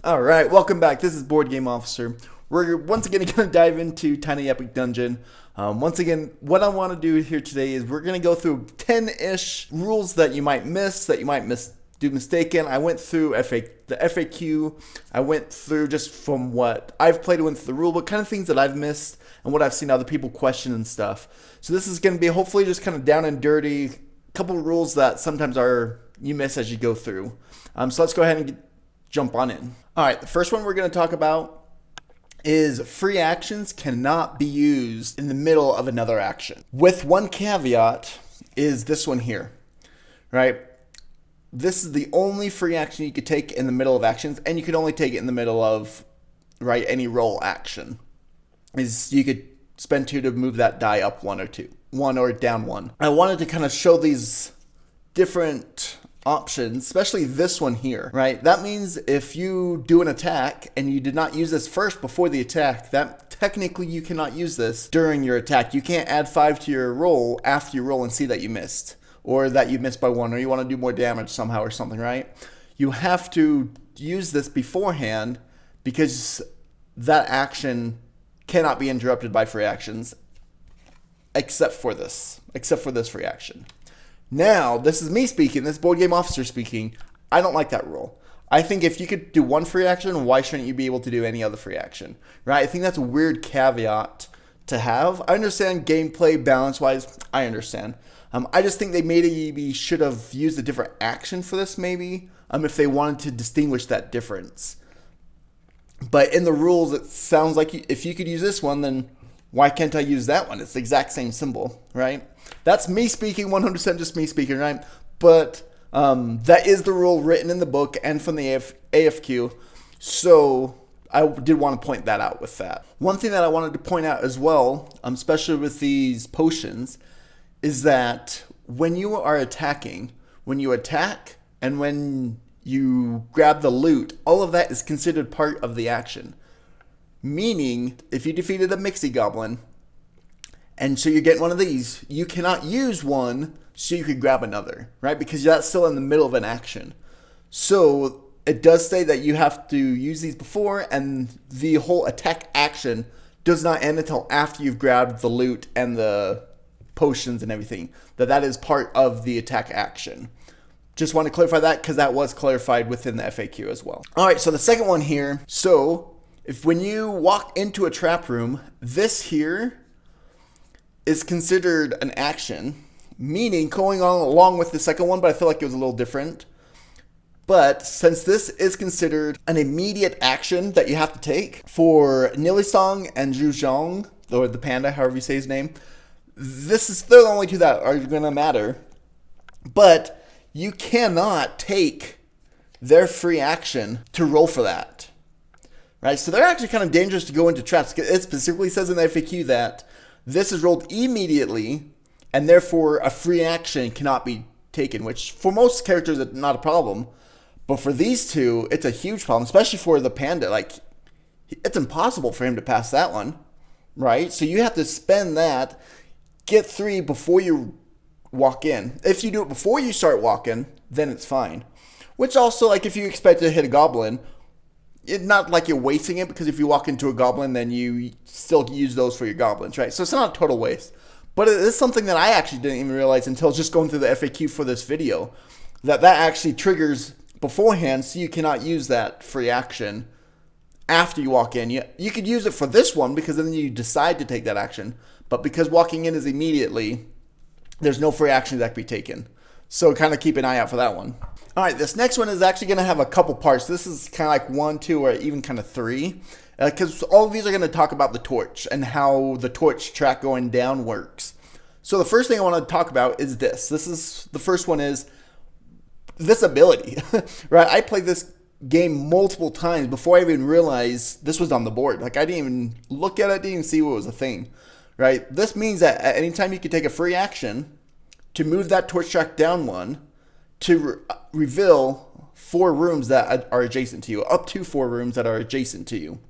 All right, welcome back. This is Board Game Officer. We're once again going to dive into Tiny Epic Dungeon. Once again, what I want to do here today is we're going to go through 10-ish rules that you might miss, do mistaken. I went through the FAQ. I went through just from what I've played, went through the rulebook, kind of things that I've missed and what I've seen other people question and stuff. So this is going to be hopefully just kind of down and dirty, couple of rules that sometimes you miss as you go through. So let's go ahead and jump on in. All right, the first one we're going to talk about is free actions cannot be used in the middle of another action. With one caveat is this one here, right? This is the only free action you could take in the middle of actions, and you could only take it in the middle of, right, any roll action. Is you could spend 2 to move that die up 1 or down 1. I wanted to kind of show these different options, especially this one here, right? That means if you do an attack and you did not use this first before the attack, that technically you cannot use this during your attack. You can't add 5 to your roll after you roll and see that you missed, or that you missed by 1, or you want to do more damage somehow or something, right? You have to use this beforehand because that action cannot be interrupted by free actions except for this free action. Now, this is me speaking, this Board Game Officer speaking. I don't like that rule. I think if you could do one free action, why shouldn't you be able to do any other free action, right? I think that's a weird caveat to have. I understand gameplay balance-wise. I understand. I just think they maybe should have used a different action for this, maybe, if they wanted to distinguish that difference. But in the rules, it sounds like if you could use this one, then why can't I use that one? It's the exact same symbol, right? That's me speaking, 100% just me speaking, right? But that is the rule written in the book and from the AFQ. So I did want to point that out with that. One thing that I wanted to point out as well, especially with these potions, is that when you are attacking, when you attack and when you grab the loot, all of that is considered part of the action. Meaning, if you defeated a Mixie Goblin, and so you're getting one of these, you cannot use one so you could grab another, right? Because that's still in the middle of an action. So it does say that you have to use these before, and the whole attack action does not end until after you've grabbed the loot and the potions and everything. That is part of the attack action. Just want to clarify that because that was clarified within the FAQ as well. All right, so the second one here. So when you walk into a trap room, this here is considered an action, meaning going on along with the second one, but I feel like it was a little different. But since this is considered an immediate action that you have to take for Nilisong and Zhuzhong, or the panda, however you say his name, they're the only two that are going to matter. But you cannot take their free action to roll for that. Right? So they're actually kind of dangerous to go into traps. It specifically says in the FAQ that this is rolled immediately, and therefore a free action cannot be taken, which for most characters is not a problem. But for these two, it's a huge problem, especially for the panda. Like, it's impossible for him to pass that one, right? So you have to spend that, get 3 before you walk in. If you do it before you start walking, then it's fine. Which also, like, if you expect to hit a goblin, it's not like you're wasting it, because if you walk into a goblin, then you still use those for your goblins, right? So it's not a total waste. But it is something that I actually didn't even realize until just going through the FAQ for this video, that actually triggers beforehand, so you cannot use that free action after you walk in. You could use it for this one, because then you decide to take that action. But because walking in is immediately, there's no free action that can be taken. So kind of keep an eye out for that one. All right, this next one is actually going to have a couple parts. This is kind of like 1, 2, or even kind of 3. Because all of these are going to talk about the torch and how the torch track going down works. So the first thing I want to talk about is this. The first one is this ability, right? I played this game multiple times before I even realized this was on the board. Like, I didn't even look at it, didn't even see what was a thing, right? This means that at any time you can take a free action to move that torch track down 1 to reveal 4 rooms that are adjacent to you, up to 4 rooms that are adjacent to you.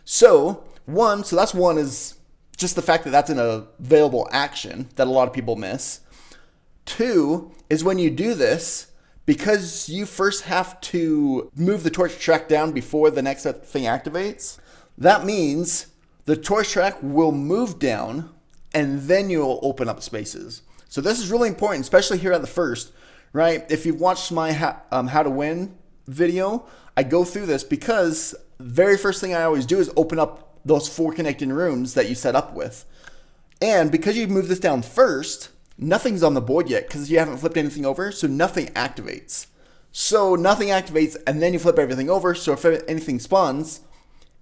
So that's one is just the fact that that's an available action that a lot of people miss. 2 is when you do this, because you first have to move the torch track down before the next thing activates, that means the torch track will move down and then you'll open up spaces. So this is really important, especially here at the first, right? If you've watched my how to win video, I go through this because the very first thing I always do is open up those 4 connecting rooms that you set up with. And because you move this down first, nothing's on the board yet because you haven't flipped anything over, so nothing activates. So nothing activates and then you flip everything over, so if anything spawns,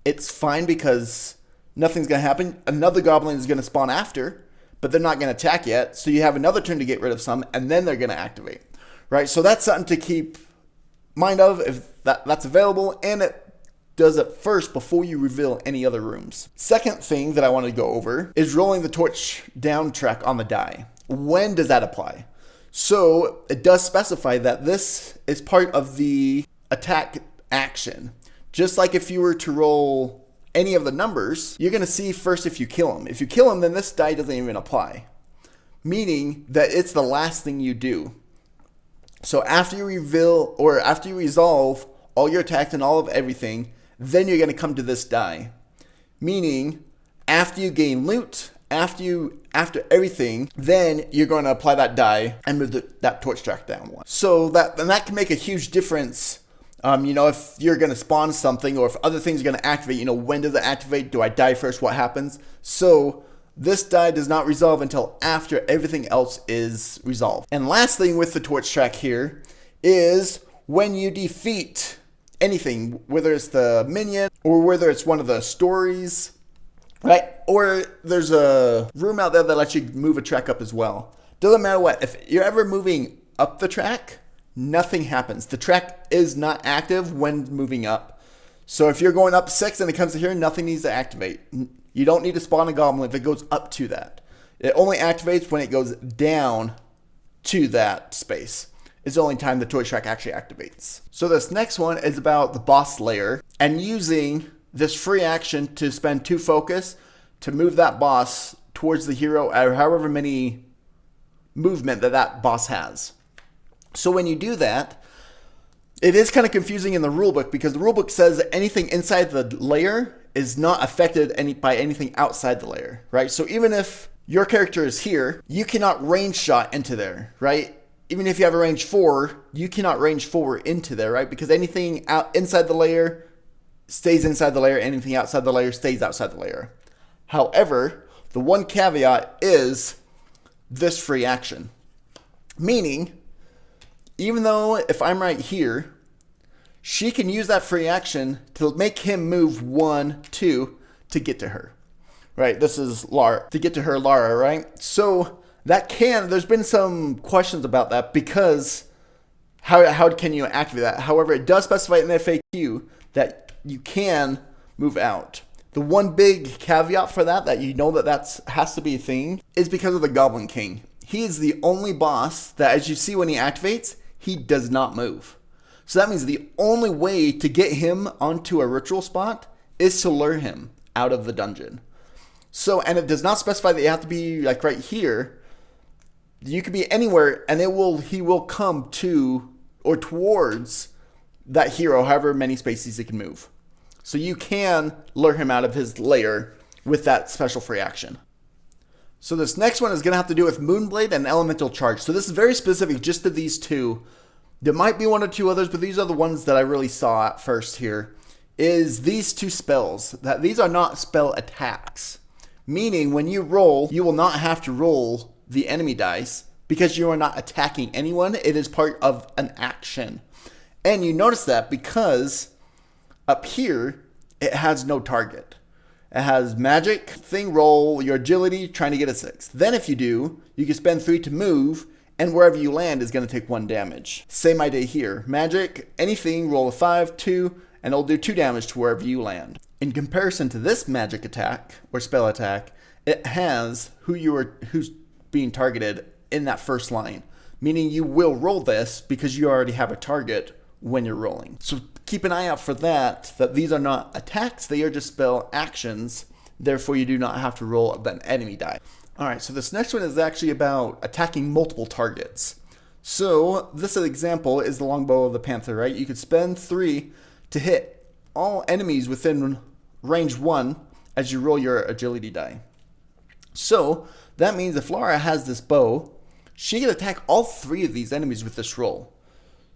it's fine because nothing's going to happen. Another goblin is going to spawn after, but they're not going to attack yet. So you have another turn to get rid of some, and then they're going to activate. Right? So that's something to keep mind of if that's available, and it does it first before you reveal any other rooms. Second thing that I want to go over is rolling the torch down track on the die. When does that apply? So it does specify that this is part of the attack action. Just like if you were to roll any of the numbers, you're going to see first if you kill them. If you kill them, then this die doesn't even apply, meaning that it's the last thing you do. So after you reveal or after you resolve all your attacks and all of everything, then you're going to come to this die, meaning after you gain loot, after everything, then you're going to apply that die and move that torch track down one. So that can make a huge difference. If you're going to spawn something or if other things are going to activate, when does it activate? Do I die first? What happens? So this die does not resolve until after everything else is resolved. And last thing with the torch track here is when you defeat anything, whether it's the minion or whether it's one of the stories, right? Or there's a room out there that lets you move a track up as well. Doesn't matter what. If you're ever moving up the track, nothing happens. The track is not active when moving up. So if you're going up 6 and it comes to here, nothing needs to activate. You don't need to spawn a goblin if it goes up to that. It only activates when it goes down to that space. It's the only time the torch track actually activates. So this next one is about the boss lair and using this free action to spend 2 focus to move that boss towards the hero or however many movement that boss has. So when you do that, it is kind of confusing in the rulebook because the rulebook says that anything inside the lair is not affected by anything outside the lair, right? So even if your character is here, you cannot range shot into there, right? Even if you have a range 4, you cannot range forward into there, right? Because anything out inside the lair stays inside the lair, anything outside the lair stays outside the lair. However, the one caveat is this free action, meaning even though if I'm right here, she can use that free action to make him move 1, 2 to get to her, right? This is Lara, to get to her Lara, right? So there's been some questions about that because how can you activate that? However, it does specify in the FAQ that you can move out. The one big caveat for that has to be a thing is because of the Goblin King. He is the only boss that, as you see when he activates, he does not move. So that means the only way to get him onto a ritual spot is to lure him out of the dungeon. So, and it does not specify that you have to be like right here. You could be anywhere and he will come to or towards that hero however many spaces he can move. So you can lure him out of his lair with that special free action. So this next one is going to have to do with Moonblade and Elemental Charge. So this is very specific just to these 2. There might be 1 or 2 others, but these are the ones that I really saw at first here. Is these 2 spells. These are not spell attacks. Meaning when you roll, you will not have to roll the enemy dice because you are not attacking anyone. It is part of an action. And you notice that because up here, it has no target. It has magic, thing, roll, your agility, trying to get a 6. Then if you do, you can spend 3 to move, and wherever you land is going to take 1 damage. Same idea here. Magic, anything, roll a 5, 2, and it'll do 2 damage to wherever you land. In comparison to this magic attack, or spell attack, it has who's being targeted in that first line. Meaning you will roll this because you already have a target when you're rolling. So keep an eye out for that these are not attacks, they are just spell actions. Therefore, you do not have to roll an enemy die. Alright, so this next one is actually about attacking multiple targets. So this example is the longbow of the panther, right? You could spend 3 to hit all enemies within range 1 as you roll your agility die. So that means if Laura has this bow, she can attack all 3 of these enemies with this roll.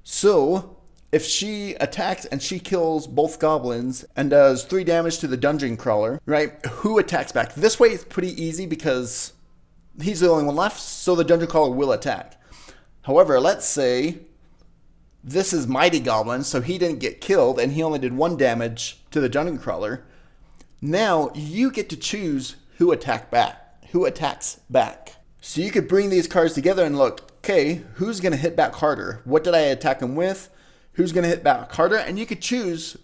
So if she attacks and she kills both goblins and does 3 damage to the dungeon crawler, right? Who attacks back? This way it's pretty easy because he's the only one left, so the dungeon crawler will attack. However, let's say this is Mighty Goblin, so he didn't get killed and he only did 1 damage to the dungeon crawler. Now you get to choose who attacks back. So you could bring these cards together and look, okay, who's going to hit back harder? What did I attack him with? Who's going to hit back harder? And you could choose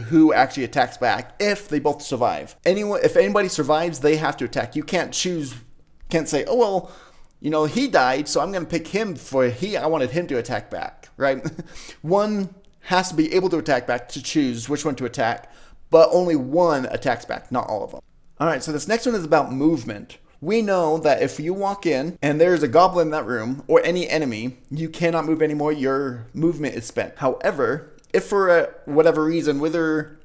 who actually attacks back if they both survive. If anybody survives, they have to attack. You can't say, oh, well, you know, he died, so I'm going to pick him I wanted him to attack back, right? One has to be able to attack back to choose which one to attack, but only one attacks back, not all of them. All right, so this next one is about movement. We know that if you walk in and there's a goblin in that room or any enemy, you cannot move anymore. Your movement is spent. However, if for whatever reason, whether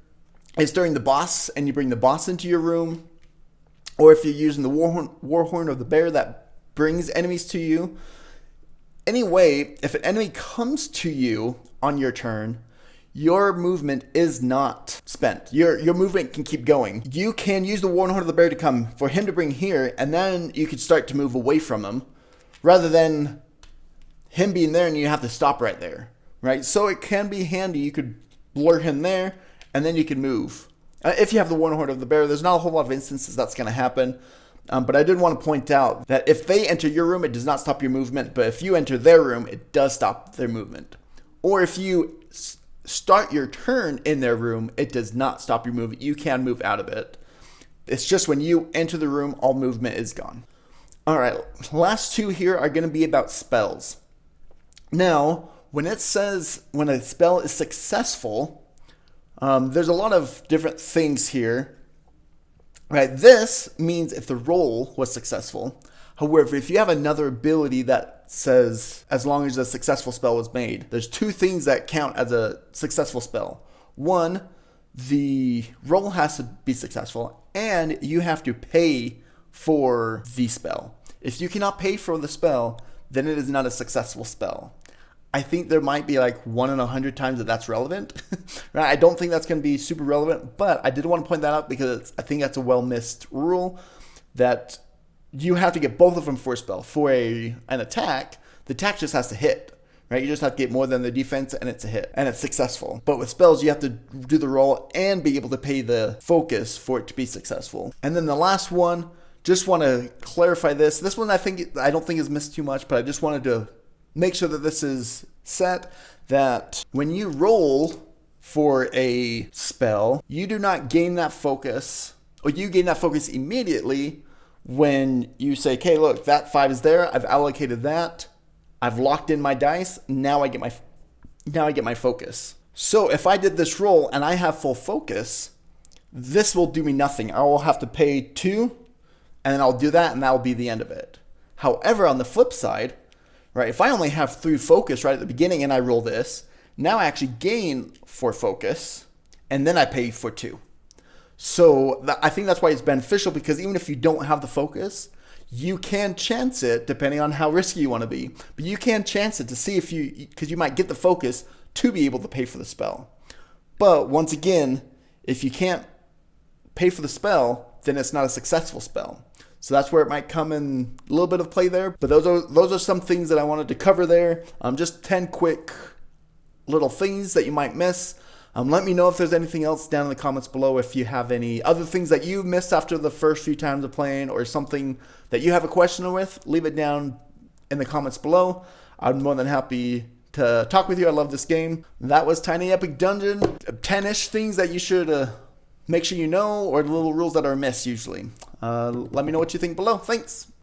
it's during the boss and you bring the boss into your room, or if you're using the war horn of the bear that brings enemies to you. Anyway, if an enemy comes to you on your turn, your movement is not spent. Your movement can keep going. You can use the war horn of the bear to come for him to bring here, and then you could start to move away from him, rather than him being there and you have to stop right there, right? So it can be handy. You could lure him there, and then you can move. If you have the war horn of the bear, there's not a whole lot of instances that's going to happen. But I did want to point out that if they enter your room, it does not stop your movement. But if you enter their room, it does stop their movement. Or if you start your turn in their room, it does not stop your movement. You can move out of it. It's just when you enter the room, all movement is gone. All right, last 2 here are going to be about spells. Now, when it says when a spell is successful, there's a lot of different things here. Right, this means if the roll was successful. However, if you have another ability that says as long as a successful spell was made, there's 2 things that count as a successful spell. 1, the roll has to be successful, and you have to pay for the spell. If you cannot pay for the spell, then it is not a successful spell. I think there might be like 1 in 100 times that's relevant. Right? I don't think that's going to be super relevant, but I did want to point that out because I think that's a well-missed rule that you have to get both of them for a spell. For an attack, the attack just has to hit, right? You just have to get more than the defense and it's a hit and it's successful. But with spells, you have to do the roll and be able to pay the focus for it to be successful. And then the last one, just want to clarify this. This one I don't think is missed too much, but I just wanted to make sure that this is set, that when you roll for a spell, you do not gain that focus, or you gain that focus immediately when you say, okay, look, that 5 is there, I've allocated that, I've locked in my dice, now I get my focus. So if I did this roll and I have full focus, this will do me nothing. I will have to pay 2, and then I'll do that, and that will be the end of it. However, on the flip side, right, if I only have 3 focus right at the beginning and I roll this, now I actually gain 4 focus, and then I pay for 2. So I think that's why it's beneficial, because even if you don't have the focus, you can chance it depending on how risky you want to be. But you can chance it to see because you might get the focus to be able to pay for the spell. But once again, if you can't pay for the spell, then it's not a successful spell. So that's where it might come in a little bit of play there. But those are some things that I wanted to cover there. Just 10 quick little things that you might miss. Let me know if there's anything else down in the comments below. If you have any other things that you missed after the first few times of playing, or something that you have a question with, leave it down in the comments below. I'm more than happy to talk with you. I love this game. That was Tiny Epic Dungeon. 10-ish things that you should make sure you know, or the little rules that are missed usually. Let me know what you think below. Thanks.